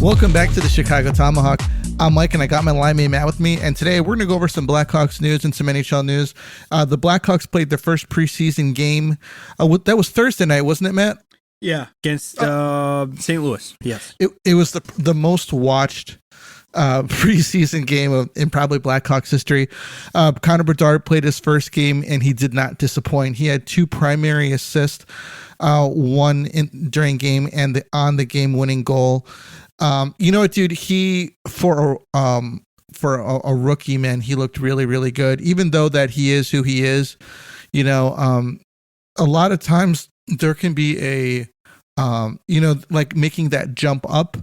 Welcome back to the Chicago Tomahawk. I'm Mike, and I got my linemate Matt with me. And today we're going to go over some Blackhawks news and some NHL news. The Blackhawks played their first preseason game. That was Thursday night, wasn't it, Matt? Yeah, against St. Louis. Yes, it was the most watched preseason game in probably Blackhawks history. Connor Bedard played his first game, and he did not disappoint. He had 2 primary assists, one during game and on the game winning goal. You know what, dude? He for a rookie, man, he looked really, really good. Even though that he is who he is, you know, a lot of times there can be a, like making that jump up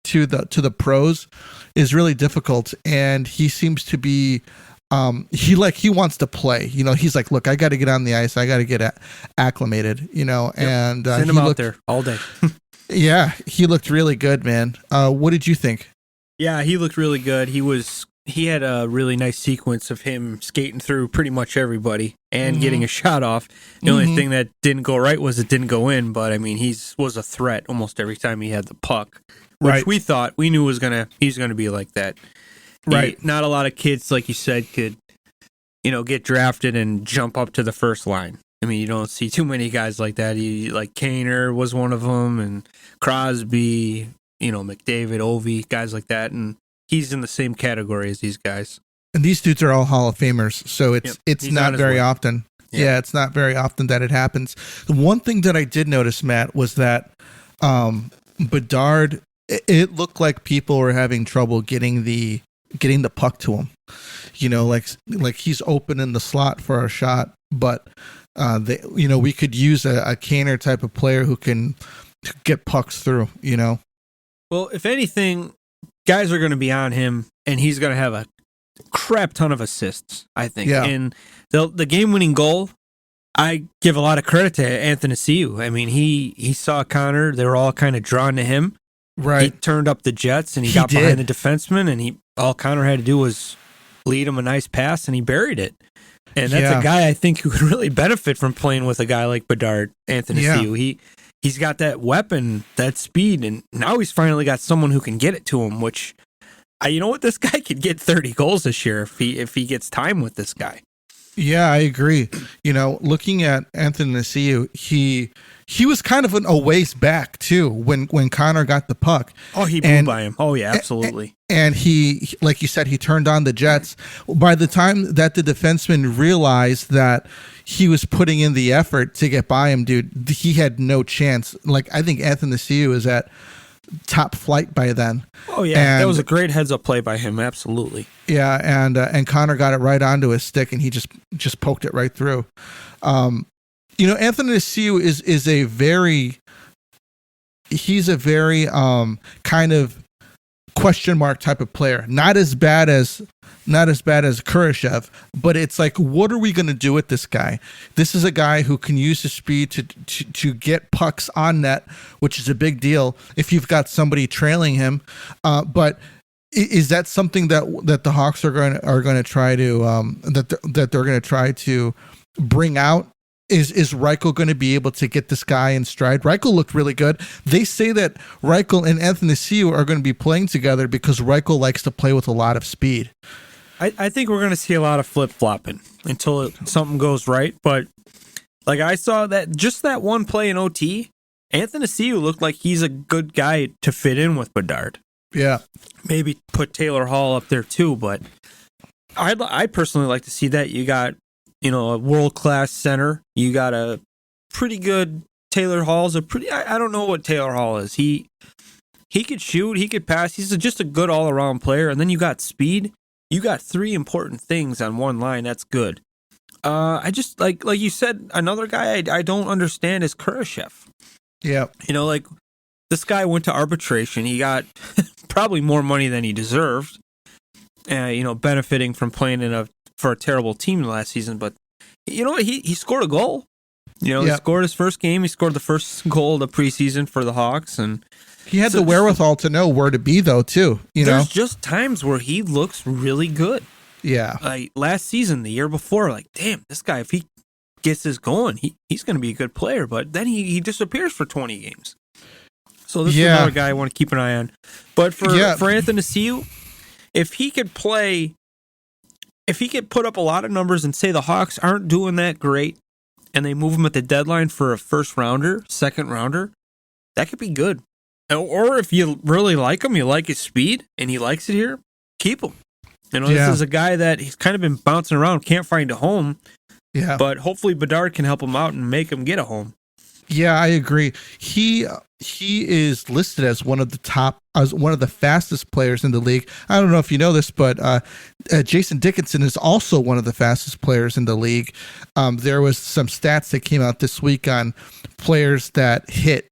to the pros is really difficult. And he seems to be, he wants to play. You know, he's like, look, I got to get on the ice. I got to get acclimated. You know, yep. And send him out there all day. Yeah, he looked really good, man. What did you think? Yeah, he looked really good. He had a really nice sequence of him skating through pretty much everybody and getting a shot off. The only thing that didn't go right was it didn't go in, but I mean, was a threat almost every time he had the puck, which we knew he's gonna be like that. Right. Not a lot of kids, like you said, could, get drafted and jump up to the first line. I mean, you don't see too many guys like that. Like Kaner was one of them, and Crosby, McDavid, Ovi, guys like that, and he's in the same category as these guys. And these dudes are all Hall of Famers, so it's not very often. Yeah, it's not very often that it happens. The one thing that I did notice, Matt, was that Bedard, it looked like people were having trouble getting the puck to him. Like he's open in the slot for a shot, but we could use a Kaner type of player who can get pucks through, Well, if anything, guys are going to be on him, and he's going to have a crap ton of assists, I think. Yeah. And the game-winning goal, I give a lot of credit to Anthony Ciu. I mean, he saw Connor. They were all kind of drawn to him. Right. He turned up the jets, and he got behind the defenseman, and all Connor had to do was lead him a nice pass, and he buried it. And that's a guy I think who could really benefit from playing with a guy like Bedard, Anthony Ciu. He's got that weapon, that speed, and now he's finally got someone who can get it to him, which, this guy could get 30 goals this year if he gets time with this guy. Yeah, I agree. Looking at Anthony Ciu, he was kind of a ways back too when Connor got the puck. Oh, he blew by him. Oh yeah, absolutely. And he, like you said, he turned on the jets. By the time that the defenseman realized that he was putting in the effort to get by him, dude, he had no chance. Like, I think Anthony Ciu is at top flight by then. Oh yeah, that was a great heads up play by him. Absolutely. Yeah, and Connor got it right onto his stick, and he just poked it right through. Anthony Ciu is a very kind of question mark type of player. Not as bad as Kurashev, but it's like, what are we going to do with this guy? This is a guy who can use his speed to get pucks on net, which is a big deal if you've got somebody trailing him. But is that something that the Hawks are going to try to that they're going to try to bring out? Is Reichel going to be able to get this guy in stride? Reichel looked really good. They say that Reichel and Anthony Ciu are going to be playing together because Reichel likes to play with a lot of speed. I think we're going to see a lot of flip-flopping until something goes right. But like I saw that one play in OT, Anthony Ciu looked like he's a good guy to fit in with Bedard. Yeah. Maybe put Taylor Hall up there too, but I personally like to see that. You got a world-class center. You got a pretty good Taylor Hall's I don't know what Taylor Hall is. He could shoot, he could pass. He's just a good all-around player. And then you got speed. You got 3 important things on one line. That's good. I just, like you said, another guy I don't understand is Kurashev. Yeah. This guy went to arbitration. He got probably more money than he deserved, benefiting from playing for a terrible team last season. But you know what? He scored a goal. He scored his first game. He scored the first goal of the preseason for the Hawks, and he had the wherewithal to know where to be, though. Too, there's just times where he looks really good. Yeah, like last season, the year before, like damn, this guy, if he gets this going, he's going to be a good player. But then he disappears for 20 games. So this is another guy I want to keep an eye on. But for Anthony Ciu, if he could put up a lot of numbers and say the Hawks aren't doing that great and they move him at the deadline for a first rounder, second rounder, that could be good. Or if you really like him, you like his speed, and he likes it here, keep him. This is a guy that he's kind of been bouncing around, can't find a home. Yeah. But hopefully Bedard can help him out and make him get a home. Yeah, I agree. He is listed as one of the fastest players in the league. I don't know if you know this, but Jason Dickinson is also one of the fastest players in the league. There was some stats that came out this week on players that hit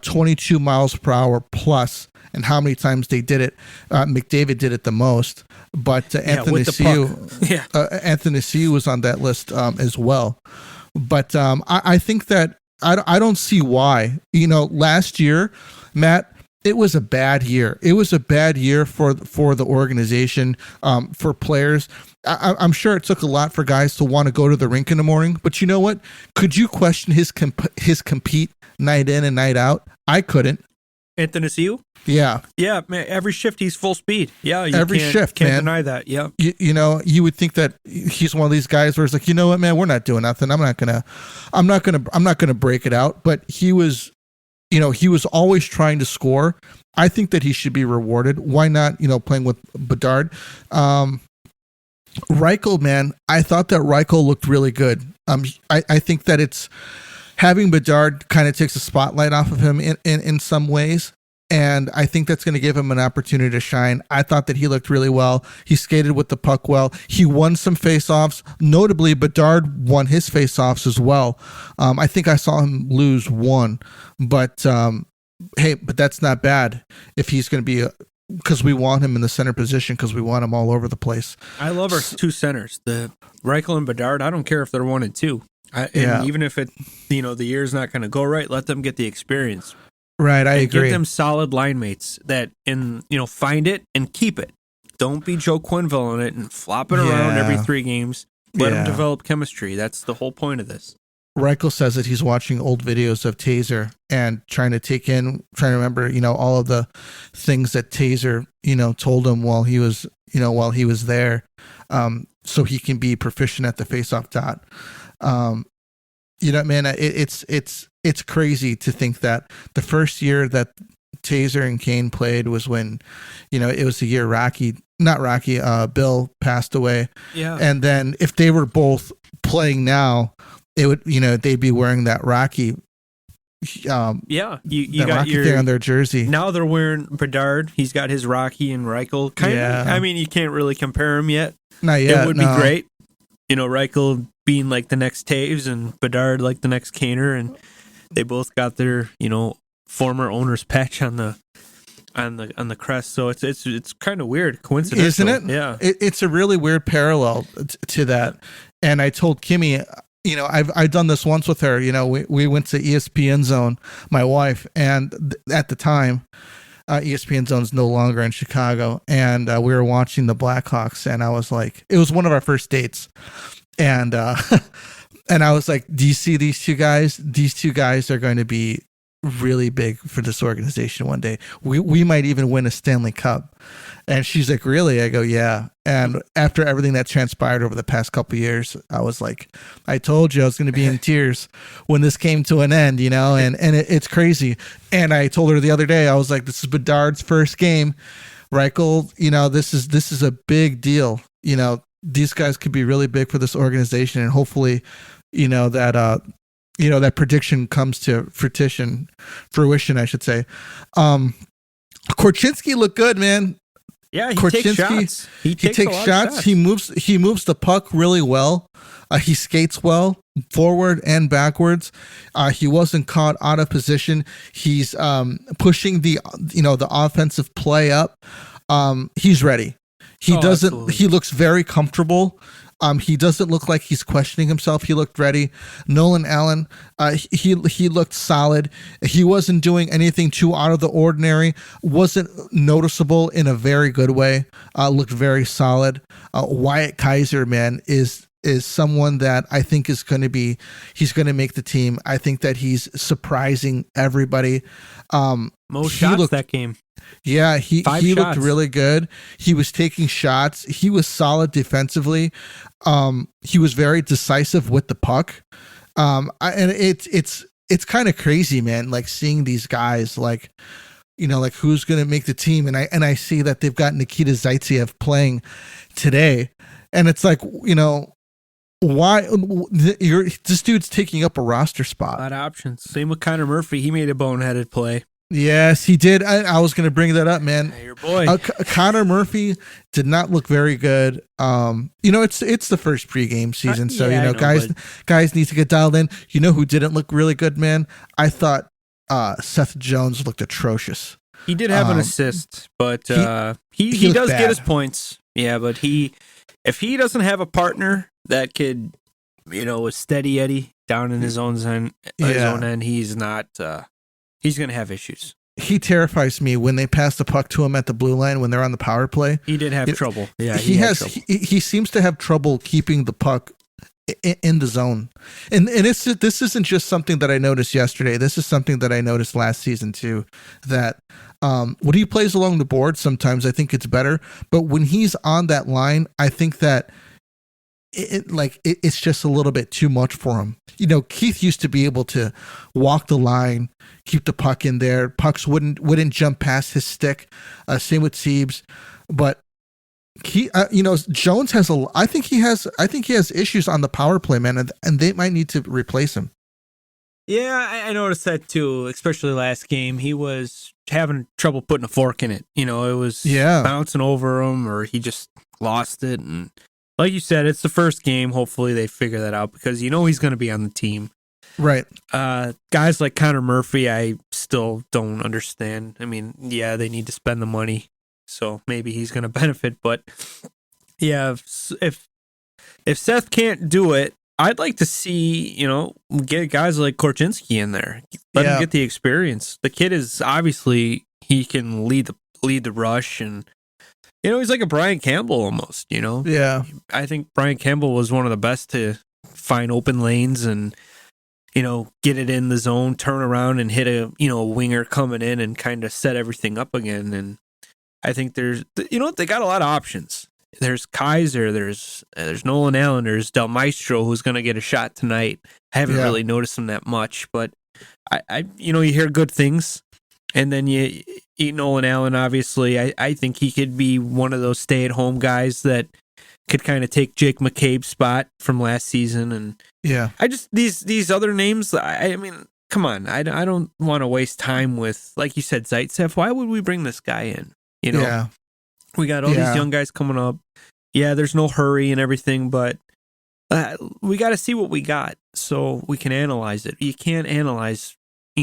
22 miles per hour plus, and how many times they did it. McDavid did it the most, but Anthony Ciu was on that list as well. But I think that I don't see why. Last year, Matt, it was a bad year. It was a bad year for the organization, for players. I'm sure it took a lot for guys to want to go to the rink in the morning. But you know what? Could you question his compete night in and night out? I couldn't. Anthony Ciu? Yeah. Yeah, man, every shift he's full speed. Yeah, every shift, can't man. deny that. Yeah. You would think that he's one of these guys where it's like, you know what, man, we're not doing nothing. I'm not gonna break it out. But he was always trying to score. I think that he should be rewarded. Why not, playing with Bedard? Reichel, man, I thought that Reichel looked really good. I think that it's having Bedard kind of takes the spotlight off of him in some ways. And I think that's going to give him an opportunity to shine. I thought that he looked really well. He skated with the puck well. He won some faceoffs. Notably, Bedard won his faceoffs as well. I think I saw him lose one. But, but that's not bad if he's going to be because we want him in the center position because we want him all over the place. I love our two centers, the Reichel and Bedard. I don't care if they're 1 and 2. Even if the year's not going to go right, let them get the experience. Right, I agree. Give them solid line mates that find it and keep it. Don't be Joe Quenneville in it and flop it around every 3 games. Let them develop chemistry. That's the whole point of this. Reichel says that he's watching old videos of Taser and trying to remember, all of the things that Taser, told him while he was there, so he can be proficient at the faceoff dot. Man, it's crazy to think that the first year that Taser and Kane played was when, it was the year Bill passed away. Yeah. And then if they were both playing now, it would, they'd be wearing that Rocky. You got Rocky thing on their jersey. Now they're wearing Bedard. He's got his Rocky and Reichel. You can't really compare them yet. Not yet. It would be great. Reichel being like the next Taves and Bedard like the next Kaner, and they both got their former owner's patch on the crest. So it's kind of weird, coincidental, isn't it? Yeah, it's a really weird parallel to that. And I told Kimmy, I've done this once with her. We went to ESPN Zone, my wife, and at the time, ESPN Zone's no longer in Chicago, and we were watching the Blackhawks, and I was like, it was one of our first dates, and and I was like, do you see these two guys? These two guys are going to be really big for this organization one day. We might even win a Stanley Cup. And she's like, really? I go, yeah. And after everything that transpired over the past couple of years, I was like, I told you I was going to be in tears when this came to an end, and it's crazy. And I told her the other day, I was like, this is Bedard's first game. Reichel, this is a big deal. These guys could be really big for this organization, and hopefully, that prediction comes to fruition, I should say. Korchinski looked good, man. Yeah, he takes shots. He takes shots. He moves the puck really well. He skates well, forward and backwards. He wasn't caught out of position. He's pushing the offensive play up. He's ready. Absolutely. He looks very comfortable. He doesn't look like he's questioning himself. He looked ready. Nolan Allen, he looked solid. He wasn't doing anything too out of the ordinary. Wasn't noticeable in a very good way. Looked very solid. Wyatt Kaiser, man, is is someone that I think he's going to make the team. I think that he's surprising everybody. Most shots that game. Yeah, he looked really good. He was taking shots. He was solid defensively. He was very decisive with the puck. And it's kind of crazy, man. Like seeing these guys, like, you know, like who's going to make the team. And I see that they've got Nikita Zaitsev playing today. And it's like, you know, why this dude's taking up a roster spot. A lot of options. Same with Connor Murphy. He made a boneheaded play. Yes, he did. I was going to bring that up, man. Hey, your boy. Connor Murphy did not look very good. You know, it's the first pregame season, so you know, guys need to get dialed in. You know who didn't look really good, man? I thought Seth Jones looked atrocious. He did have an assist, but he does get his points. Yeah, but if he doesn't have a partner that could, you know, a steady Eddie down in his own end, he's not. He's going to have issues. He terrifies me when they pass the puck to him at the blue line when they're on the power play. He did have trouble. Yeah, he seems to have trouble keeping the puck in the zone. And this isn't just something that I noticed yesterday. This is something that I noticed last season too, that when he plays along the board, sometimes I think it's better. But when he's on that line, I think that it's just a little bit too much for him. You know, Keith used to be able to walk the line, keep the puck in there. Pucks wouldn't jump past his stick. Same with Siebes, but you know, Jones has I think he has issues on the power play, man, and they might need to replace him. Yeah, I noticed that too, especially last game. He was having trouble putting a fork in it. You know, it was bouncing over him, or he just lost it. And like you said, it's the first game. Hopefully they figure that out because you know he's going to be on the team. Right. Guys like Connor Murphy, I still don't understand. I mean, yeah, they need to spend the money, so maybe he's going to benefit. But yeah, if Seth can't do it, I'd like to see, you know, get guys like Korchinski in there. Let him get the experience. The kid is obviously, he can lead the rush, and you know, he's like a Brian Campbell almost, you know? Yeah. I think Brian Campbell was one of the best to find open lanes and, you know, get it in the zone, turn around and hit a winger coming in and kind of set everything up again. And I think there's, you know, they got a lot of options. There's Kaiser, there's Nolan Allen, there's Del Maestro, who's going to get a shot tonight. I haven't really noticed him that much, but I you know, you hear good things. And then you Nolan Allen, obviously, I think he could be one of those stay-at-home guys that could kind of take Jake McCabe's spot from last season. And I just these other names. I mean, come on, I don't want to waste time with, like you said, Zaitsev. Why would we bring this guy in? You know, we got all these young guys coming up. Yeah, there's no hurry and everything, but we got to see what we got so we can analyze it. You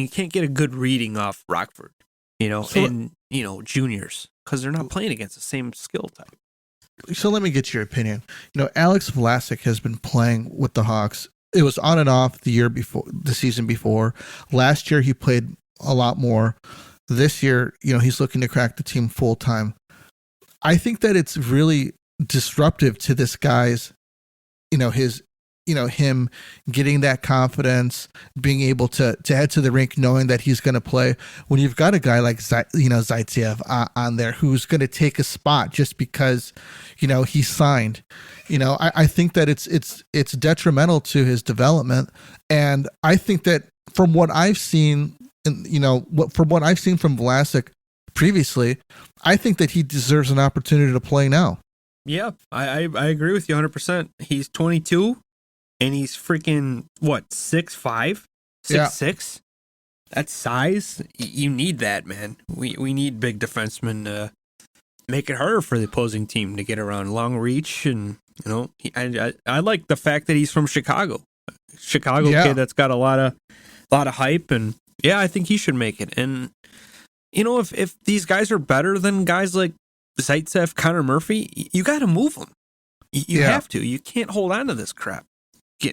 can't get a good reading off Rockford, you know, and, you know, juniors, because they're not playing against the same skill type. So let me get your opinion. You know, Alex Vlasic has been playing with the Hawks. It was on and off the season before. Last year, he played a lot more. This year, you know, he's looking to crack the team full time. I think that it's really disruptive to this guy's, you know, him getting that confidence, being able to head to the rink knowing that he's going to play. When you've got a guy like Zaitsev on there who's going to take a spot just because, you know, he's signed, you know, I think that it's detrimental to his development. And I think that from what I've seen, from what I've seen from Vlasic previously, I think that he deserves an opportunity to play now. Yeah, I agree with you 100%. He's 22. And he's freaking, 6'5", 6'6"? That's size. You need that, man. We need big defensemen to make it harder for the opposing team to get around long reach. And, you know, I like the fact that he's from Chicago. Kid that's got a lot of hype. And, yeah, I think he should make it. And, you know, if these guys are better than guys like Zaitsev, Connor Murphy, you got to move them. You have to. You can't hold on to this crap.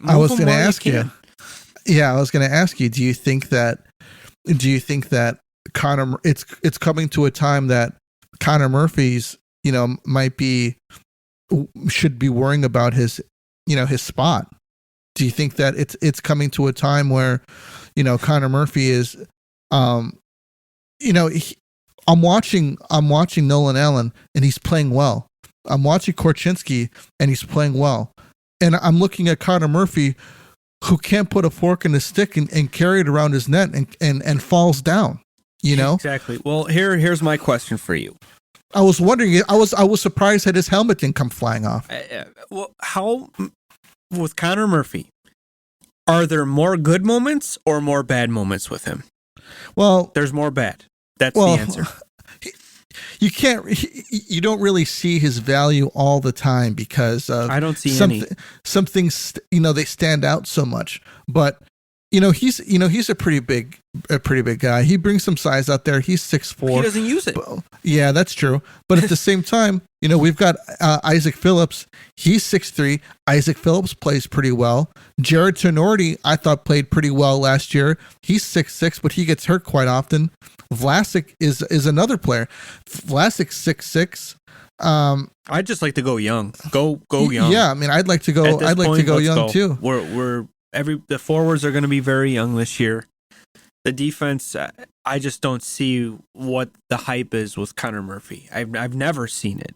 I was going to ask you. Yeah, I was going to ask you. Do you think that Connor? It's coming to a time that Connor Murphy's, you know, should be worrying about his his spot? Do you think that it's coming to a time where, Connor Murphy is, I'm watching Nolan Allen and he's playing well. I'm watching Korchinski and he's playing well. And I'm looking at Connor Murphy, who can't put a fork in his stick and carry it around his net and falls down, Exactly. Well, here's my question for you. I was wondering, I was surprised that his helmet didn't come flying off. Well, how, with Connor Murphy, are there more good moments or more bad moments with him? Well, there's more bad. That's the answer. You don't really see his value all the time because of I don't see some things, they stand out so much, but he's a pretty big guy. He brings some size out there. He's 6'4". He doesn't use it. Yeah, that's true. But at the same time, we've got Isaac Phillips. He's 6'3". Isaac Phillips plays pretty well. Jared Tenorti, I thought, played pretty well last year. He's 6'6", but he gets hurt quite often. Vlasic is another player. Vlasic's 6'6". I'd just like to go young. Go young. Yeah, I mean, I'd like to go. I'd like to go young too. The forwards are going to be very young this year. The defense, I just don't see what the hype is with Connor Murphy. I've never seen it,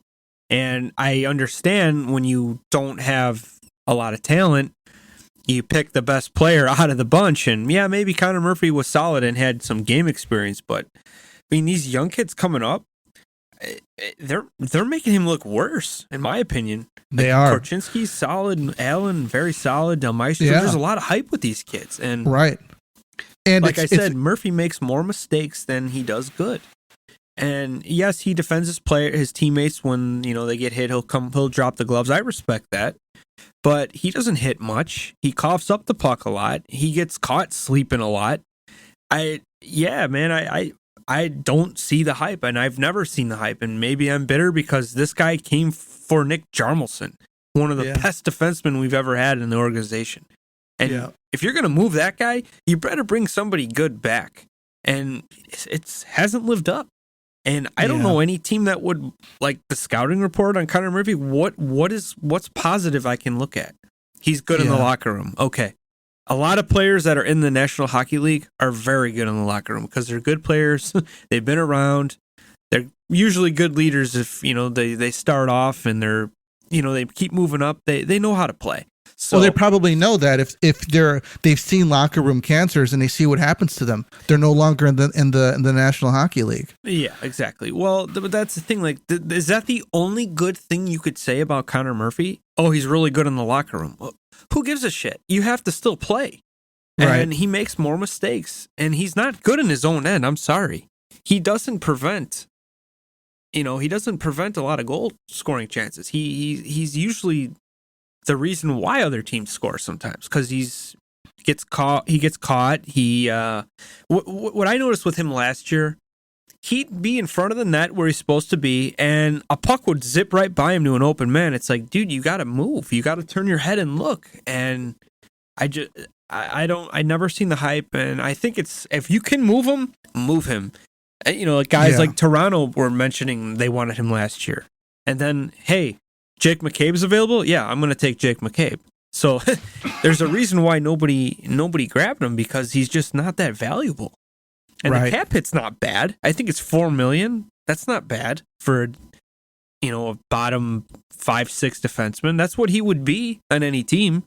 and I understand when you don't have a lot of talent, you pick the best player out of the bunch, and yeah, maybe Connor Murphy was solid and had some game experience, but I mean, these young kids coming up, they're making him look worse, in my opinion. They are. Korchinski's solid, Allen very solid, Del Maestro. Yeah. There's a lot of hype with these kids, and right. And like I said, Murphy makes more mistakes than he does good. And yes, he defends his teammates when they get hit. He'll drop the gloves. I respect that, but he doesn't hit much. He coughs up the puck a lot. He gets caught sleeping a lot. I don't see the hype, and I've never seen the hype. And maybe I'm bitter because this guy came for Nick Jarmelson, one of the best defensemen we've ever had in the organization. And if you're going to move that guy, you better bring somebody good back. And it hasn't lived up. And I don't know any team that would, like the scouting report on Connor Murphy, what's positive I can look at? He's good in the locker room. Okay. A lot of players that are in the National Hockey League are very good in the locker room because they're good players. They've been around. They're usually good leaders if, they start off and they're, they keep moving up. They know how to play. So, well, they probably know that if they've seen locker room cancers and they see what happens to them, they're no longer in the National Hockey League. Yeah, exactly. Well, but that's the thing. Like, is that the only good thing you could say about Connor Murphy? Oh, he's really good in the locker room. Well, who gives a shit? You have to still play, and he makes more mistakes, and he's not good in his own end. I'm sorry, he doesn't prevent. He doesn't prevent a lot of goal scoring chances. He's usually the reason why other teams score sometimes because he gets caught. What I noticed with him last year, he'd be in front of the net where he's supposed to be, and a puck would zip right by him to an open man. It's like, dude, you got to move. You got to turn your head and look. And I never seen the hype, and I think it's if you can move him, move him. Guys like Toronto were mentioning they wanted him last year, and then hey. Jake McCabe's available? Yeah, I'm going to take Jake McCabe. So there's a reason why nobody grabbed him because he's just not that valuable. And the cap hit's not bad. I think it's $4 million. That's not bad for a bottom 5-6 defenseman. That's what he would be on any team.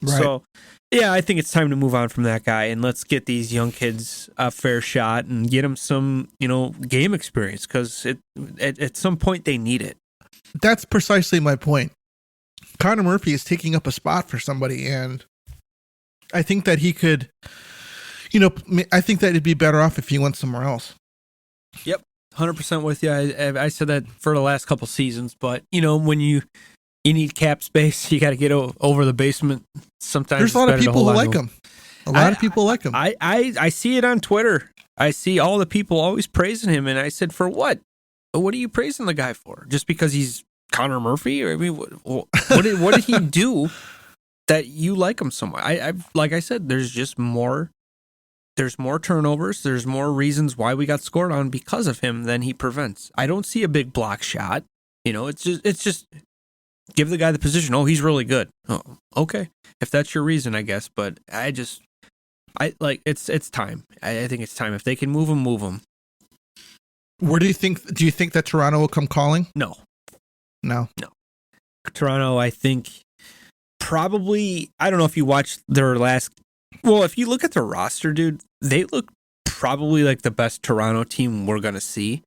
Right. So yeah, I think it's time to move on from that guy and let's get these young kids a fair shot and get them some game experience because at some point they need it. That's precisely my point. Connor Murphy is taking up a spot for somebody, and I think that he could, I think that it'd be better off if he went somewhere else. Yep, 100% with you. I said that for the last couple seasons, but when you need cap space, you got to get over the basement. Sometimes there's a lot of people who like him. A lot of people like him. I see it on Twitter. I see all the people always praising him, and I said, for what? What are you praising the guy for? Just because he's Connor Murphy? I mean, what did he do that you like him so much? Like I said, there's just more. There's more turnovers. There's more reasons why we got scored on because of him than he prevents. I don't see a big block shot. It's just give the guy the position. Oh, he's really good. Oh, okay. If that's your reason, I guess. But it's time. I think it's time. If they can move him, move him. Where do you think that Toronto will come calling? No. Toronto, I think probably, I don't know if you watched their last, well, if you look at their roster, dude, they look probably like the best Toronto team we're going to see.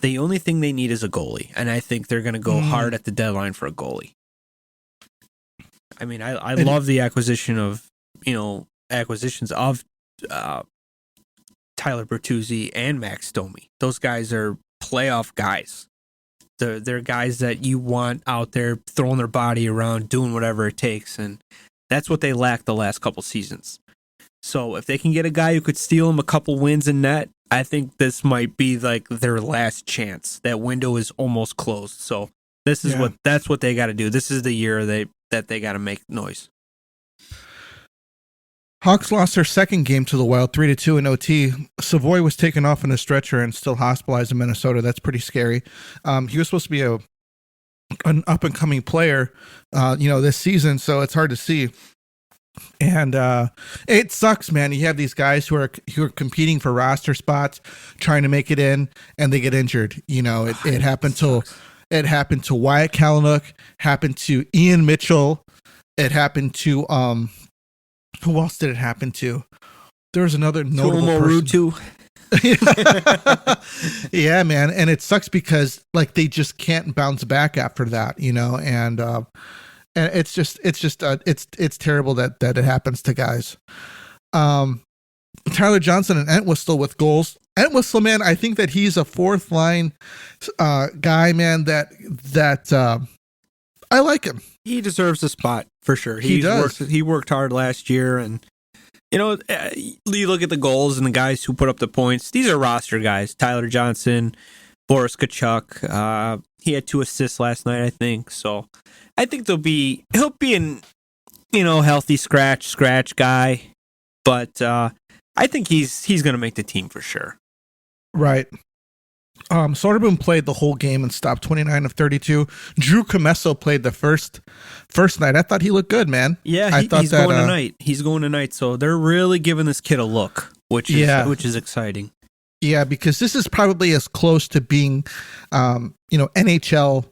The only thing they need is a goalie, and I think they're going to go hard at the deadline for a goalie. I mean, I love the acquisitions of Tyler Bertuzzi and Max Domi. Those guys are playoff guys. They're guys that you want out there throwing their body around, doing whatever it takes, and that's what they lacked the last couple seasons. So if they can get a guy who could steal them a couple wins in net, I think this might be like their last chance. That window is almost closed. So this is that's what they got to do. This is the year that they got to make noise. Hawks lost their second game to the Wild, 3-2 in OT. Savoy was taken off in a stretcher and still hospitalized in Minnesota. That's pretty scary. He was supposed to be an up and coming player, this season. So it's hard to see. And it sucks, man. You have these guys who are competing for roster spots, trying to make it in, and they get injured. It happened to Wyatt Kaiser, happened to Ian Mitchell. It happened to who else did it happen to? There was another notable person. Yeah, man, and it sucks because like they just can't bounce back after that, and it's terrible that it happens to guys. Tyler Johnson and Entwistle with goals. Entwistle, man, I think that he's a fourth line guy, man. That I like him. He deserves a spot for sure. He does. He worked hard last year, and you look at the goals and the guys who put up the points. These are roster guys. Tyler Johnson, Boris Tkachuk. He had 2 assists last night, I think. So I think he'll be an healthy scratch guy, but I think he's going to make the team for sure. Right. Soderblom played the whole game and stopped 29 of 32. Drew Commesso played the first night. I thought he looked good, man. Yeah, he's going tonight. He's going tonight, so they're really giving this kid a look, which is exciting. Yeah, because this is probably as close to being, NHL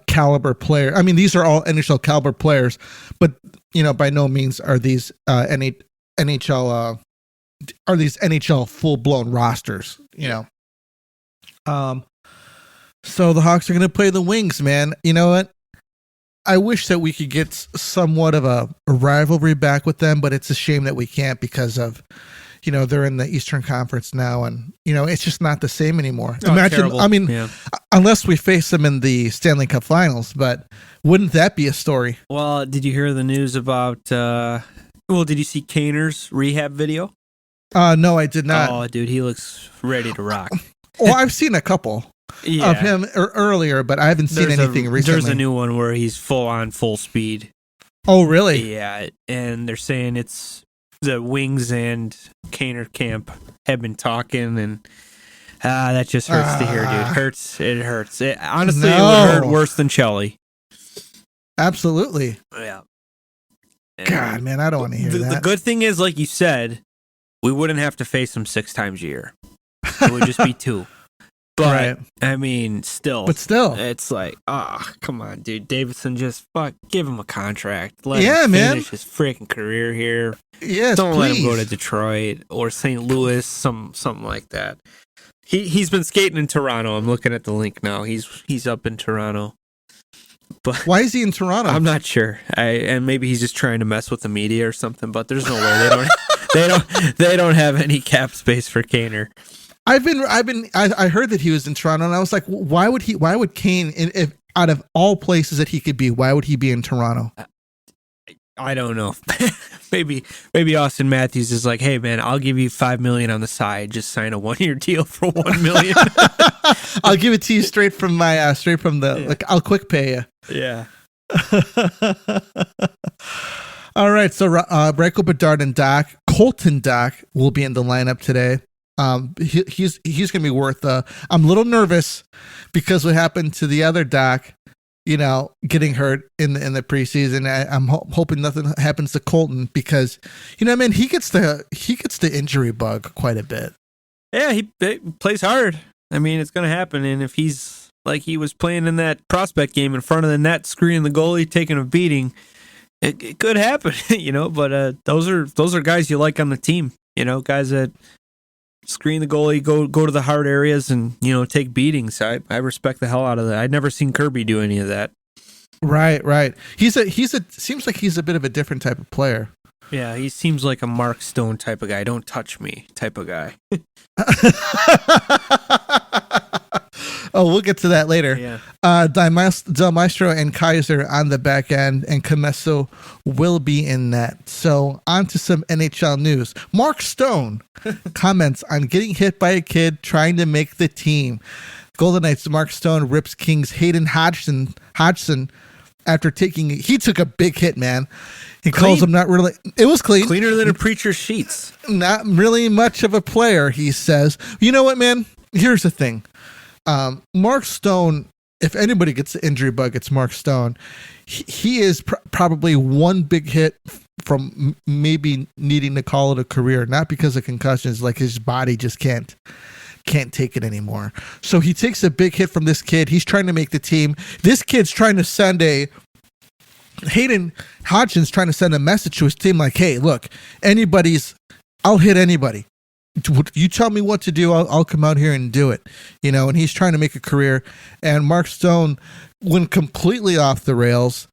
caliber player. I mean, these are all NHL caliber players, but by no means are these NHL full blown rosters. So the Hawks are going to play the Wings, man. You know what? I wish that we could get somewhat of a rivalry back with them, but it's a shame that we can't because of, they're in the Eastern Conference now, and it's just not the same anymore. Imagine, terrible. I mean, unless we face them in the Stanley Cup Finals, but wouldn't that be a story? Well, did you hear the news about? Did you see Kaner's rehab video? No, I did not. Oh, dude, he looks ready to rock. Well, I've seen a couple of him earlier, but I haven't seen anything recently. There's a new one where he's full speed. Oh, really? Yeah, and they're saying it's the Wings and Kaner camp have been talking, and that just hurts to hear, dude. It hurts. Honestly, it would hurt worse than Chelly. Absolutely. Yeah. God, man, I don't want to hear that. The good thing is, like you said, we wouldn't have to face him 6 times a year. It would just be 2. But, right. I mean, still. It's like, come on, dude. Davidson, just give him a contract. Let him finish his freaking career here. Yes, Don't please. let him go to Detroit or St. Louis, something like that. He's been skating in Toronto. I'm looking at the link now. He's up in Toronto. But why is he in Toronto? I'm not sure. And maybe he's just trying to mess with the media or something, but there's no way they don't have any cap space for Kaner. I heard that he was in Toronto, and I was like, why would Kane, if out of all places that he could be, why would he be in Toronto? I don't know. maybe Austin Matthews is like, hey man, I'll give you $5 million on the side. Just sign a 1-year deal for $1 million. I'll give it to you straight from like I'll quick pay you. Yeah. All right. So Reichel, Bedard, and Colton Dach will be in the lineup today. He's going to be worth. I'm a little nervous because what happened to the other Dach getting hurt in the preseason. I'm hoping nothing happens to Colton because, man, he gets the injury bug quite a bit. Yeah, he plays hard. I mean, it's going to happen. And if he's like he was playing in that prospect game in front of the net, screening the goalie, taking a beating, it could happen, But those are guys you like on the team, guys that screen the goalie, go to the hard areas, and take beatings. I respect the hell out of that. I'd never seen Kirby do any of that. Right. Seems like he's a bit of a different type of player. Yeah, he seems like a Mark Stone type of guy. Don't touch me type of guy. Oh, we'll get to that later. Yeah. Del Maestro and Kaiser on the back end, and Comesso will be in net. So on to some NHL news. Mark Stone comments on getting hit by a kid trying to make the team. Golden Knights' Mark Stone rips Kings' Hayden Hodgson after he took a big hit, man. He calls him not really. It was clean. Cleaner than a preacher's sheets. Not really much of a player, he says. You know what, man? Here's the thing. Mark Stone, if anybody gets the injury bug, it's Mark Stone. He is probably one big hit from maybe needing to call it a career, not because of concussions, like his body just can't take it anymore. So he takes a big hit from this kid. He's trying to make the team. This kid's trying to send Hayden Hodgson's trying to send a message to his team like, hey, look, I'll hit anybody. You tell me what to do, I'll come out here and do it. And he's trying to make a career. And Mark Stone went completely off the rails,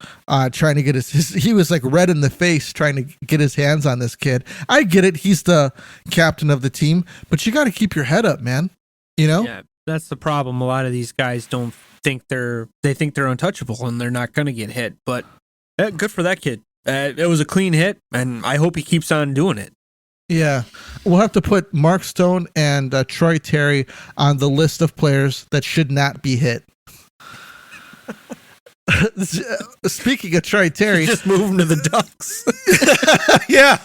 trying to get he was like red in the face trying to get his hands on this kid. I get it. He's the captain of the team, but you got to keep your head up, man. Yeah, that's the problem. A lot of these guys think they're untouchable and they're not going to get hit, but good for that kid. It was a clean hit, and I hope he keeps on doing it. Yeah, we'll have to put Mark Stone and Troy Terry on the list of players that should not be hit. Speaking of Troy Terry, just moving to the Ducks. Yeah,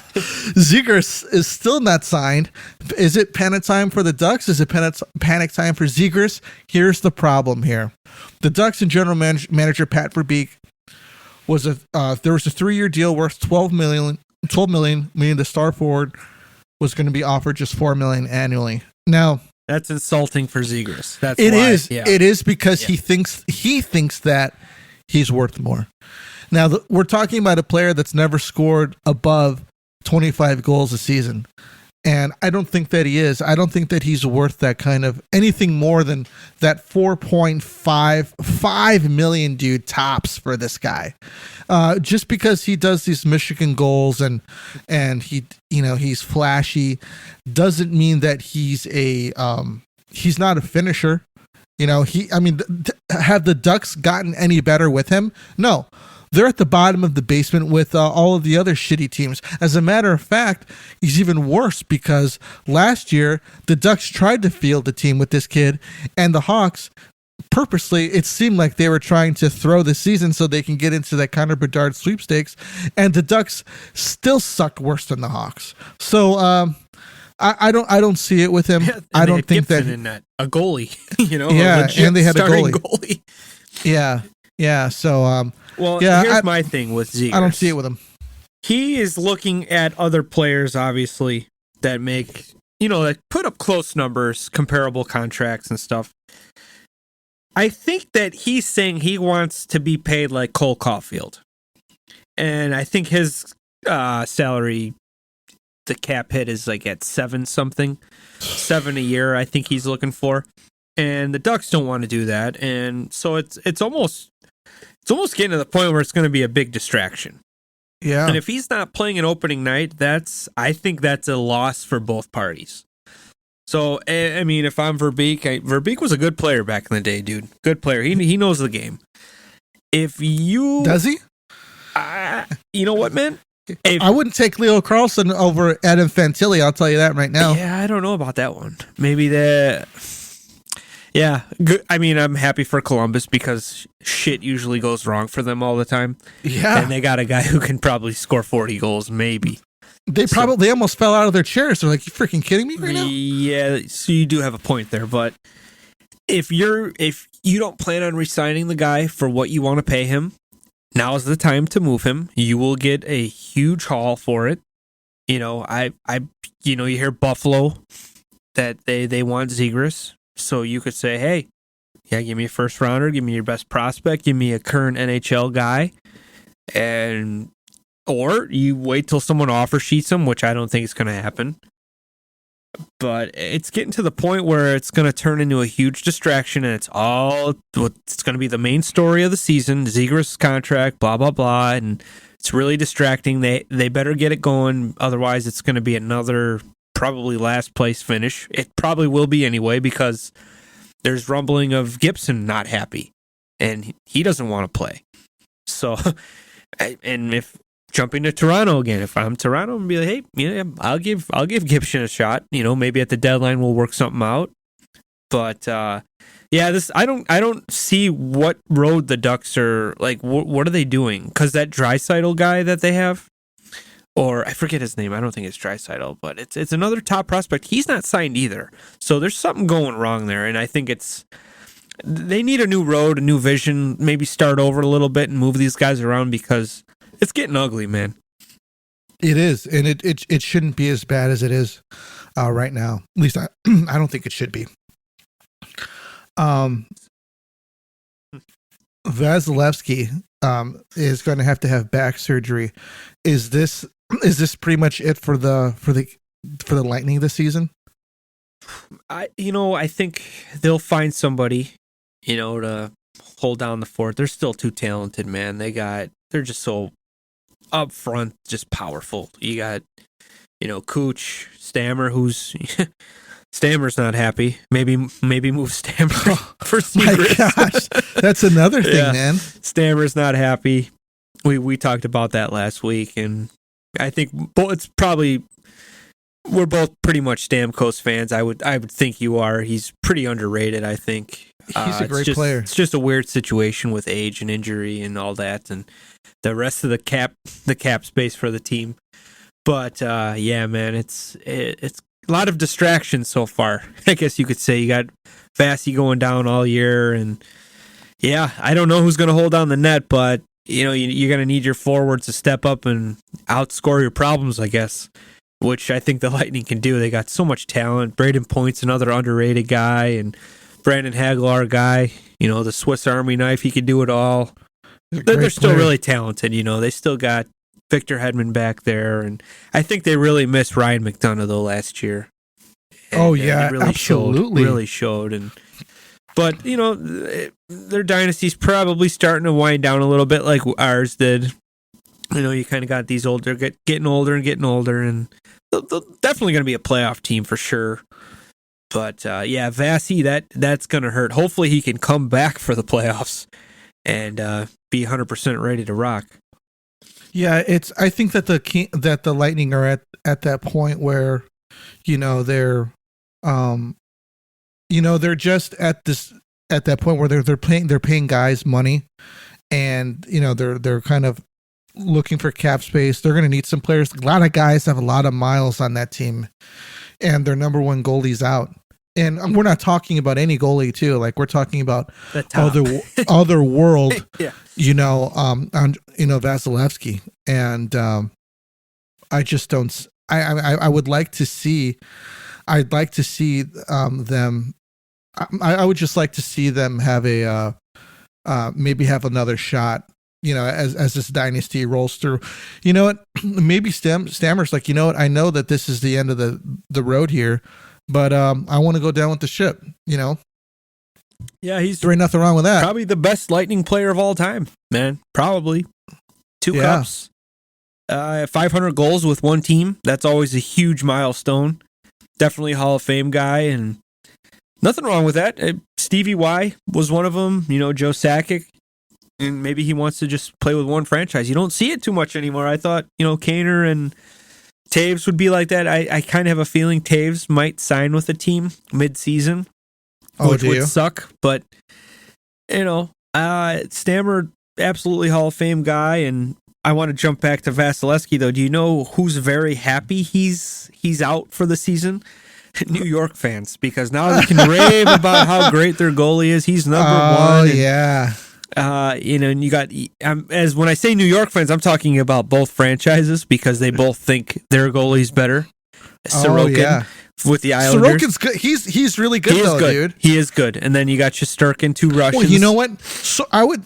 Zegras is still not signed. Is it panic time for the Ducks? Is it panic time for Zegras? Here's the problem here: the Ducks and general manager Pat Verbeek there was a 3-year deal worth $12 million, meaning the star forward was going to be offered just $4 million annually. Now that's insulting for Zegras. It is because he thinks that he's worth more. Now we're talking about a player that's never scored above 25 goals a season. And I don't think that he is. I don't think that he's worth that kind of anything more than that 4.5 million dude tops for this guy. Just because he does these Michigan goals and he, he's flashy doesn't mean that he's not a finisher. Have the Ducks gotten any better with him? No. They're at the bottom of the basement with all of the other shitty teams. As a matter of fact, he's even worse because last year, the Ducks tried to field a team with this kid, and the Hawks, purposely, it seemed like they were trying to throw the season so they can get into that Connor Bedard sweepstakes, and the Ducks still suck worse than the Hawks. So, I don't see it with him. Yeah, I don't think Gibson in that a goalie, yeah, and they had a goalie. Yeah. So, here's my thing with Zegras. I don't see it with him. He is looking at other players, obviously, that make that put up close numbers, comparable contracts and stuff. I think that he's saying he wants to be paid like Cole Caulfield, and I think his salary, the cap hit is like at $7 a year. I think he's looking for, and the Ducks don't want to do that, and so it's almost getting to the point where it's going to be a big distraction. Yeah, and if he's not playing an opening night, I think that's a loss for both parties. So I mean, if I'm Verbeek, Verbeek was a good player back in the day, dude. Good player. He knows the game. If you does he? You know what, man? I wouldn't take Leo Carlson over Adam Fantilli. I'll tell you that right now. Yeah, I don't know about that one. Maybe yeah, good. I mean, I'm happy for Columbus because shit usually goes wrong for them all the time. Yeah, and they got a guy who can probably score 40 goals, maybe. They almost fell out of their chairs. They're like, you freaking kidding me right now? Yeah, so you do have a point there, but if you don't plan on re-signing the guy for what you want to pay him, now is the time to move him. You will get a huge haul for it. You know, you hear Buffalo that they want Zegras, so you could say, hey, yeah, give me a first rounder, give me your best prospect, give me a current NHL guy, or you wait till someone offer sheets him, which I don't think is going to happen. But it's getting to the point where it's going to turn into a huge distraction, and it's going to be the main story of the season, Zegras' contract, blah, blah, blah, and it's really distracting. They better get it going, otherwise it's going to be another probably last place finish. It probably will be anyway, because there's rumbling of Gibson not happy, and he doesn't want to play. So, and if jumping to Toronto again, if I'm Toronto, I'm gonna be like, hey, yeah, I'll give Gibson a shot. You know, maybe at the deadline we'll work something out. But this I don't see what road the Ducks are like. What are they doing? Because that Draisaitl guy that they have, or I forget his name. I don't think it's Draisaitl, but it's another top prospect. He's not signed either. So there's something going wrong there, and I think they need a new road, a new vision. Maybe start over a little bit and move these guys around, because it's getting ugly, man. It is, and it shouldn't be as bad as it is right now. At least I don't think it should be. Vasilevsky is going to have back surgery. Is this pretty much it for the Lightning this season? I think they'll find somebody, to hold down the fort. They're still too talented, man. They're just so up front, just powerful. You got, Cooch, Stammer, who's Stammer's not happy. Maybe move Stammer for Secrets. My gosh, that's another thing, man. Stammer's not happy. We talked about that last week, and I think we're both pretty much Stamkos fans. I would think you are. He's pretty underrated, I think. He's a great player. It's just a weird situation with age and injury and all that, and the rest of the cap space for the team. But man, it's a lot of distractions so far. I guess you could say you got Vasi going down all year, and I don't know who's going to hold down the net, but you're going to need your forwards to step up and outscore your problems, I guess, which I think the Lightning can do. They got so much talent. Braden Point's another underrated guy, and Brandon Hagler guy, the Swiss Army knife, he could do it all. They're still really talented, They still got Victor Hedman back there, and I think they really missed Ryan McDonough though last year. And, really absolutely showed. But their dynasty's probably starting to wind down a little bit, like ours did. You kind of got these getting older, and they're definitely going to be a playoff team for sure. But Vasi, that's going to hurt. Hopefully he can come back for the playoffs and be 100% ready to rock. Yeah, I think that the Lightning are at that point where, they're just at that point where they're paying guys money, and they're kind of looking for cap space. They're going to need some players. A lot of guys have a lot of miles on that team, and their number one goalie's out. And we're not talking about any goalie too. Like, we're talking about other world, Vasilevsky. And I just don't. I would like to see. I'd like to see them. I would just like to see them have maybe have another shot. As this dynasty rolls through, what? Maybe Stammer's like, I know that this is the end of the road here, but I want to go down with the ship. Yeah, there ain't nothing wrong with that. Probably the best Lightning player of all time, man. Probably 2 cups, 500 goals with one team. That's always a huge milestone. Definitely a Hall of Fame guy, and nothing wrong with that. Stevie Y was one of them. Joe Sakic. And maybe he wants to just play with one franchise. You don't see it too much anymore. I thought, Kaner and Taves would be like that. I kind of have a feeling Taves might sign with a team mid-season, which would suck. But, Stammer, absolutely Hall of Fame guy. And I want to jump back to Vasilevsky, though. Do you know who's very happy he's out for the season? New York fans, because now we can rave about how great their goalie is. He's number one. Oh, yeah. And you got, as when I say New York fans, I'm talking about both franchises because they both think their goalie's better. Sorokin with the Islanders. Sorokin's good. He's really good, dude. He is good. And then you got Shesterkin, 2 Russians. Well, you know what? So I would,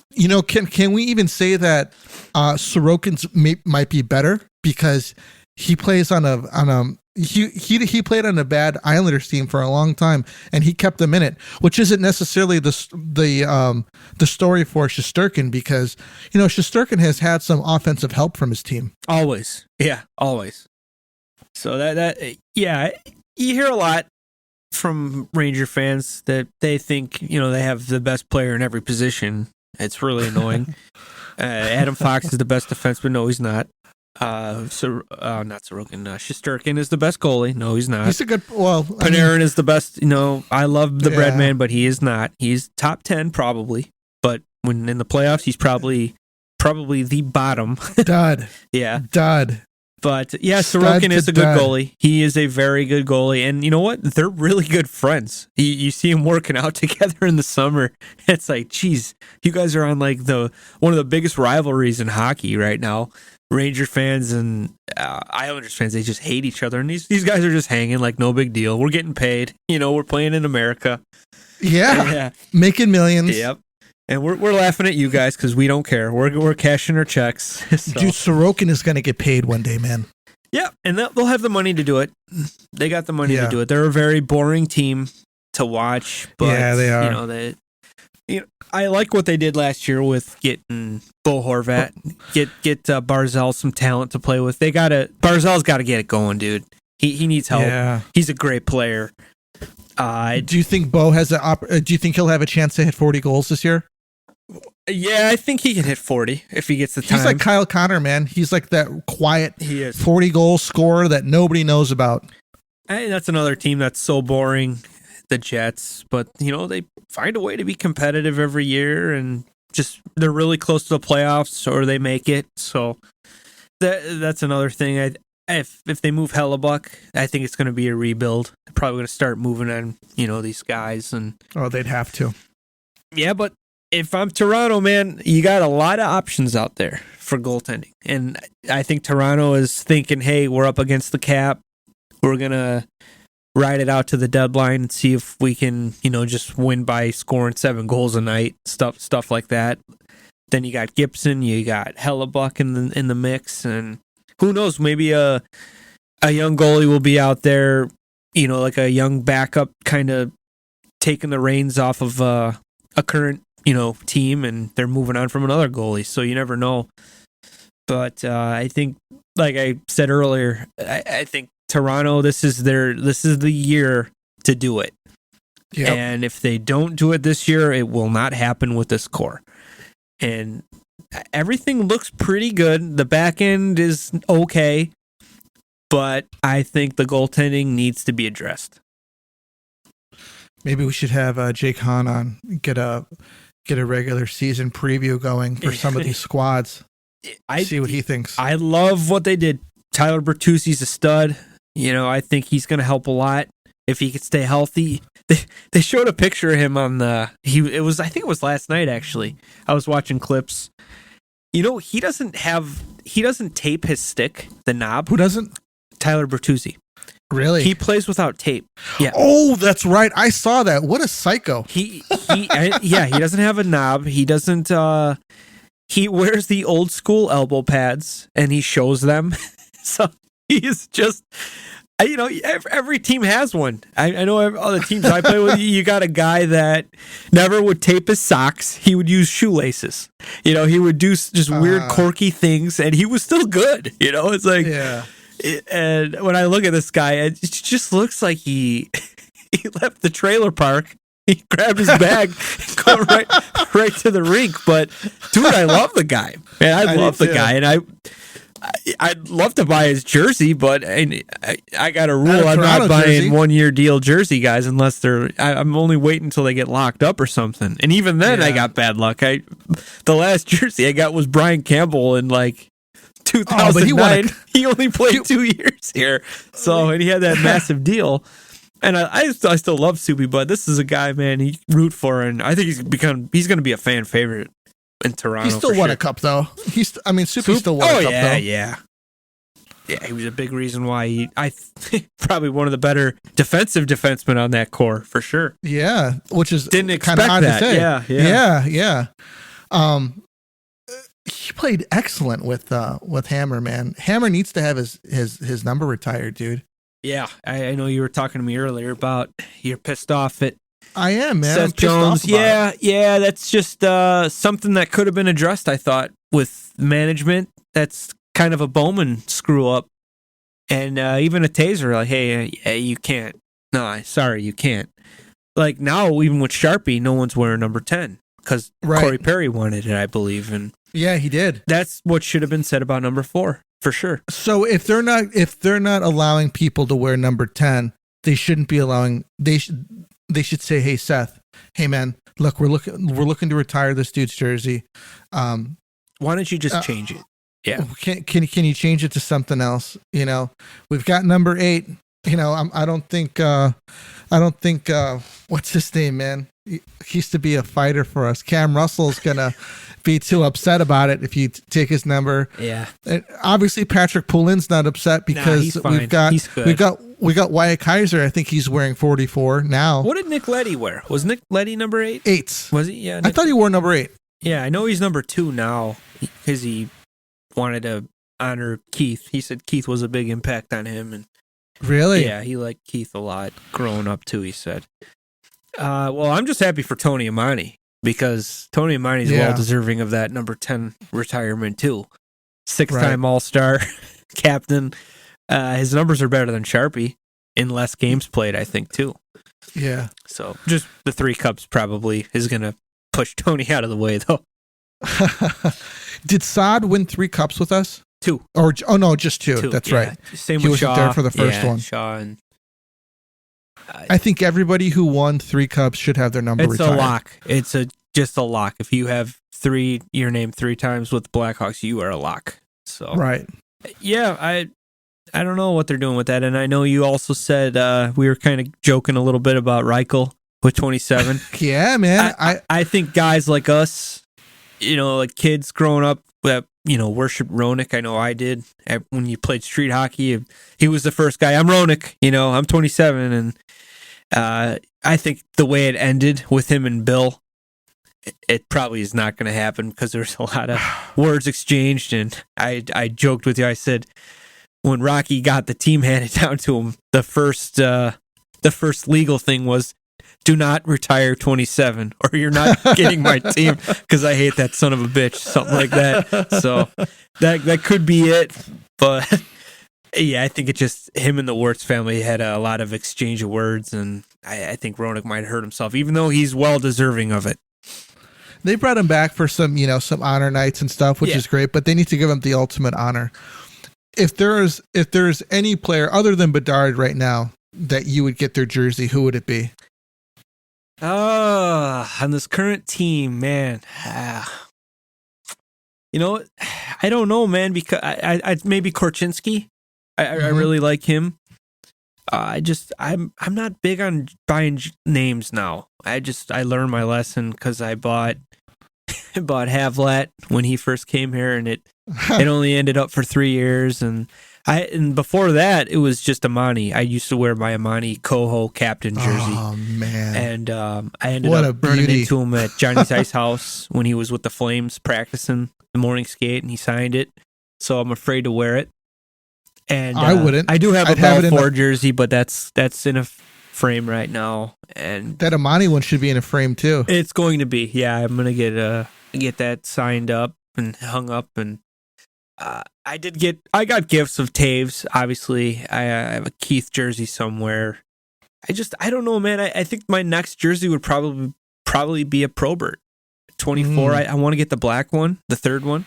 can we even say that Sorokin's might be better because he plays on he played on a bad Islanders team for a long time, and he kept them in it, which isn't necessarily the story for Shesterkin because Shesterkin has had some offensive help from his team. Always, always. So you hear a lot from Ranger fans that they think they have the best player in every position. It's really annoying. Adam Fox is the best defenseman. No, he's not. Not Sorokin. Shesterkin is the best goalie. No, he's not. He's a good. Panarin is the best. I love the Breadman, but he is not. He's top 10 probably, but when in the playoffs, he's probably the bottom. Dud. Yeah. Dud. But Sorokin is a good goalie. He is a very good goalie, and you know what? They're really good friends. You see them working out together in the summer. It's like, geez, you guys are on like one of the biggest rivalries in hockey right now. Ranger fans and Islanders fans, they just hate each other, and these guys are just hanging like no big deal. We're getting paid, we're playing in America. Yeah, making millions. Yep, and we're laughing at you guys because we don't care. We're cashing our checks. So. Dude, Sorokin is going to get paid one day, man. Yeah, and they'll have the money to do it. They got the money to do it. They're a very boring team to watch, but they are. I like what they did last year with getting Bo Horvat, get Barzal some talent to play with. Barzal's got to get it going, dude. He needs help. Yeah. He's a great player. Do you think Bo has do you think he'll have a chance to hit 40 goals this year? Yeah, I think he can hit 40 if he gets the time. He's like Kyle Connor, man. He's like that quiet 40-goal scorer that nobody knows about. That's another team that's so boring. The Jets, but they find a way to be competitive every year, and just they're really close to the playoffs, or they make it. So that's another thing. If they move Hellebuck, I think it's going to be a rebuild. They're probably going to start moving on these guys, and they'd have to. Yeah, but if I'm Toronto, man, you got a lot of options out there for goaltending, and I think Toronto is thinking, hey, we're up against the cap, we're gonna ride it out to the deadline and see if we can, just win by scoring 7 goals a night, stuff like that. Then you got Gibson, you got Hellebuck in the mix, and who knows, maybe a young goalie will be out there, like a young backup, kind of taking the reins off of a current, team, and they're moving on from another goalie. So you never know. But I think, like I said earlier, I think Toronto, this is the year to do it. Yep. And if they don't do it this year, it will not happen with this core. And everything looks pretty good. The back end is okay, but I think the goaltending needs to be addressed. Maybe we should have Jake Hahn on, get a regular season preview going for some of these squads. See what he thinks. I love what they did. Tyler Bertuzzi's a stud. I think he's going to help a lot if he could stay healthy. They showed a picture of him on I think it was last night, actually. I was watching clips. He doesn't tape his stick, the knob. Who doesn't? Tyler Bertuzzi. Really? He plays without tape. Yeah. Oh, that's right. I saw that. What a psycho. He doesn't have a knob. He doesn't, he wears the old school elbow pads and he shows them. So he's just, every team has one. I know all the teams I play with, you got a guy that never would tape his socks. He would use shoelaces. He would do just weird, quirky things, and he was still good. It's like, yeah. And when I look at this guy, it just looks like he left the trailer park. He grabbed his bag and go right to the rink. But dude, I love the guy. Man, I love the guy, and I'd love to buy his jersey, but I got a rule: I'm not buying 1-year deal jersey guys unless I'm only waiting until they get locked up or something. And even then, I got bad luck. The last jersey I got was Brian Campbell in like 2009. He only played 2 years here, and he had that massive deal. And I still love Soupy, but this is a guy, man, you root for, and I think he's going to be a fan favorite in Toronto. He still won a cup, though. Soupy still won a cup, though. Yeah. Yeah, he was a big reason why probably one of the better defensive defensemen on that core, for sure. Yeah, which is didn't expect odd that. To say. Yeah. He played excellent with Hammer, man. Hammer needs to have his number retired, dude. Yeah, I know you were talking to me earlier about you're pissed off at I am, man. Seth Jones. Yeah, that's just something that could have been addressed, I thought, with management. That's kind of a Bowman screw up. And even a Taser, like, hey, you can't. No, sorry, you can't. Like now, even with Sharpie, no one's wearing number 10 because Corey Perry wanted it, I believe. And yeah, he did. That's what should have been said about number 4. For sure. So if they're not allowing people to wear number 10, they shouldn't be allowing. They should say, "Hey Seth, hey man, look, we're looking to retire this dude's jersey. Why don't you just change it? Yeah. Can you change it to something else? You know, we've got number 8. You know, I don't think what's his name, man? He used to be a fighter for us. Cam Russell's gonna be too upset about it if you take his number. Yeah. And obviously, Patrick Poulin's not upset because we've got Wyatt Kaiser. I think he's wearing 44 now. What did Nick Leddy wear? Was Nick Leddy number 8? 8. Was he? Yeah. I thought he wore number 8. Yeah, I know he's number 2 now because he wanted to honor Keith. He said Keith was a big impact on him, and really, yeah, he liked Keith a lot growing up too. He said. Well, I'm just happy for Tony Amani because Tony Amani is well deserving of that number 10 retirement too. 6-time All-Star captain. His numbers are better than Sharpie in less games played, I think, too. Yeah. So just the 3 cups probably is going to push Tony out of the way, though. Did Saad win 3 cups with us? 2. No, just 2. That's right. Same he with wasn't Shaw. There for the first one. Shaw and I think everybody who won 3 cups should have their number retired. It's a lock. It's just a lock. If you have your name 3 times with the Blackhawks, you are a lock. So right. Yeah, I don't know what they're doing with that. And I know you also said we were kind of joking a little bit about Reichel with 27. Yeah, man. I think guys like us, you know, like kids growing up that, you know, worship Roenick. I know I did. When you played street hockey, he was the first guy. I'm Roenick, you know, I'm 27. And I think the way it ended with him and Bill, it probably is not going to happen because there's a lot of words exchanged. And I joked with you. I said, when Rocky got the team handed down to him, the first legal thing was, do not retire 27 or you're not getting my team because I hate that son of a bitch, something like that. So that could be it. But yeah, I think it just him and the Wirtz family had a lot of exchange of words, and I think Roenick might hurt himself, even though he's well deserving of it. They brought him back for some honor nights and stuff, which is great, but they need to give him the ultimate honor. If there's any player other than Bedard right now that you would get their jersey, who would it be? On this current team, man. You know, I don't know, man, because I maybe Korchinski. I really like him. I'm not big on buying names now. I learned my lesson because I bought Havlat when he first came here, and it only ended up for 3 years, and before that it was just Amani. I used to wear my Amani Coho captain jersey. Oh man! And I ended up running into him at Johnny's Ice House when he was with the Flames practicing the morning skate, and he signed it. So I'm afraid to wear it. And I wouldn't. I do have a Balfour jersey, but that's in a frame right now, and that Amani one should be in a frame too. It's going to be. Yeah, I'm gonna get that signed up and hung up, and I got gifts of Taves. Obviously, I have a Keith jersey somewhere. I don't know, man. I think my next jersey would probably be a Probert 24. I want to get the black one, the third one.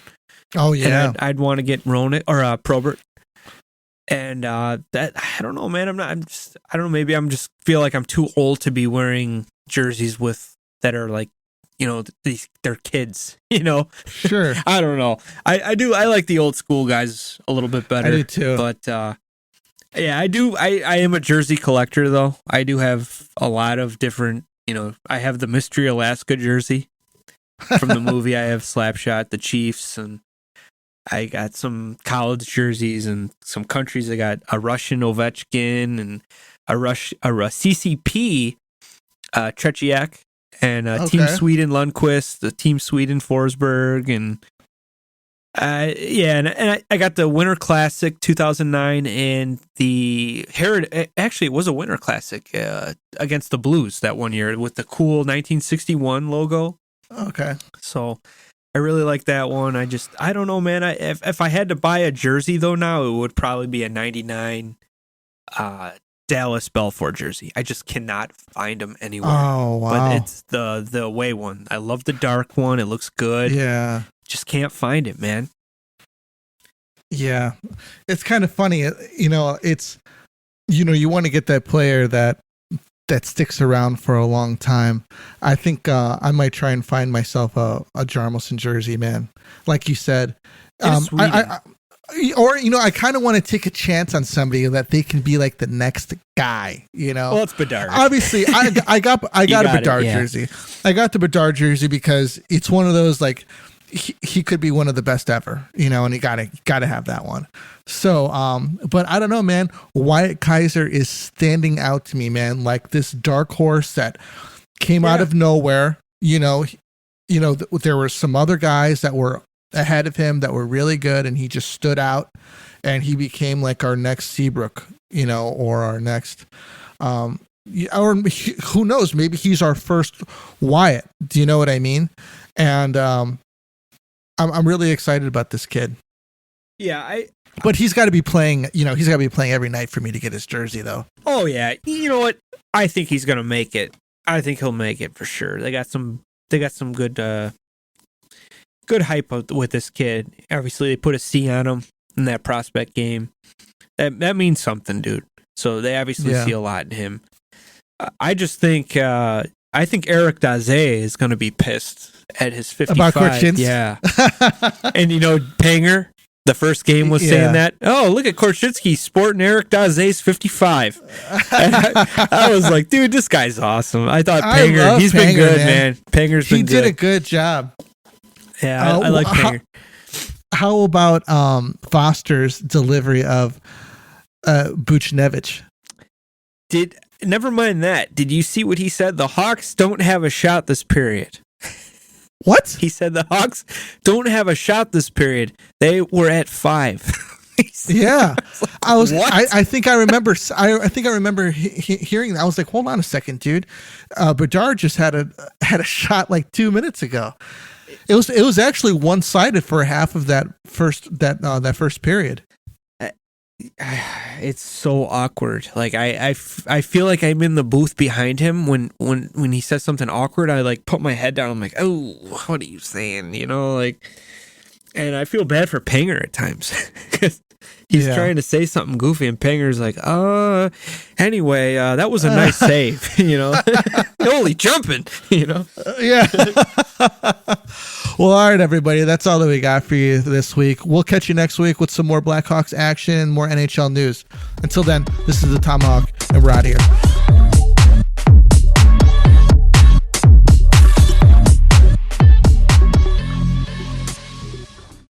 Oh yeah, and I'd want to get Roenick or Probert. And that I don't know, man. I don't know. Maybe I'm just feel like I'm too old to be wearing jerseys that are like, you know, they're kids. You know, sure. I don't know. I like the old school guys a little bit better. I do too. But Yeah, I do. I am a jersey collector, though. I do have a lot of different, I have the Mystery Alaska jersey from the movie. I have Slapshot, the Chiefs, and I got some college jerseys and some countries. I got a Russian Ovechkin and a CCP Tretiak and Team Sweden Lundqvist, the Team Sweden Forsberg, and and I got the Winter Classic 2009 and the Heritage. Actually, it was a Winter Classic against the Blues that one year with the cool 1961 logo. Okay. So I really like that one. I don't know, man. If I had to buy a jersey though now, it would probably be a 99 Dallas Belfort jersey. I just cannot find them anywhere. Oh, wow. But it's the away one. I love the dark one. It looks good. Yeah. Just can't find it, man. Yeah. It's kind of funny. It's, you want to get that player that sticks around for a long time. I think I might try and find myself a Jarmelson jersey, man. Like you said. I kind of want to take a chance on somebody that they can be like the next guy, Well, it's Bedard. Obviously, I got a Bedard jersey. I got the Bedard jersey because it's one of those like he could be one of the best ever, and you gotta have that one. So, but I don't know, man. Wyatt Kaiser is standing out to me, man, like this dark horse that came out of nowhere. There were some other guys that were ahead of him that were really good, and he just stood out, and he became like our next Seabrook, or our next, or who knows, maybe he's our first Wyatt. Do you know what I mean? And I'm really excited about this kid. Yeah, but he's got to be playing. He's got to be playing every night for me to get his jersey, though. Oh yeah, you know what? I think he's gonna make it. I think he'll make it for sure. They got some good hype with this kid. Obviously, they put a C on him in that prospect game. That means something, dude. So they obviously see a lot in him. I just think I think Eric Daze is going to be pissed at his 55. About Korchinski? Yeah. And Panger, the first game was saying that. Oh, look at Korchinski sporting Eric Daze's 55. I was like, dude, this guy's awesome. I thought Panger, he's been good, man. Panger's been good. He did a good job. Yeah, I like Panger. How about Foster's delivery of Buchnevich? Never mind that. Did you see what he said? The Hawks don't have a shot this period. What? He said the Hawks don't have a shot this period. They were at 5. Yeah. What? I think I remember hearing that. I was like, hold on a second, dude. Bedard just had a shot like 2 minutes ago. It was actually one-sided for half of that first period. It's so awkward. Like I feel like I'm in the booth behind him when he says something awkward. I like put my head down. I'm like, oh, what are you saying? And I feel bad for Panger at times because he's trying to say something goofy, and Panger's like, anyway, that was a nice save. Holy jumping. Yeah. Well, all right, everybody. That's all that we got for you this week. We'll catch you next week with some more Blackhawks action, more NHL news. Until then, this is the Tomahawk, and we're out of here.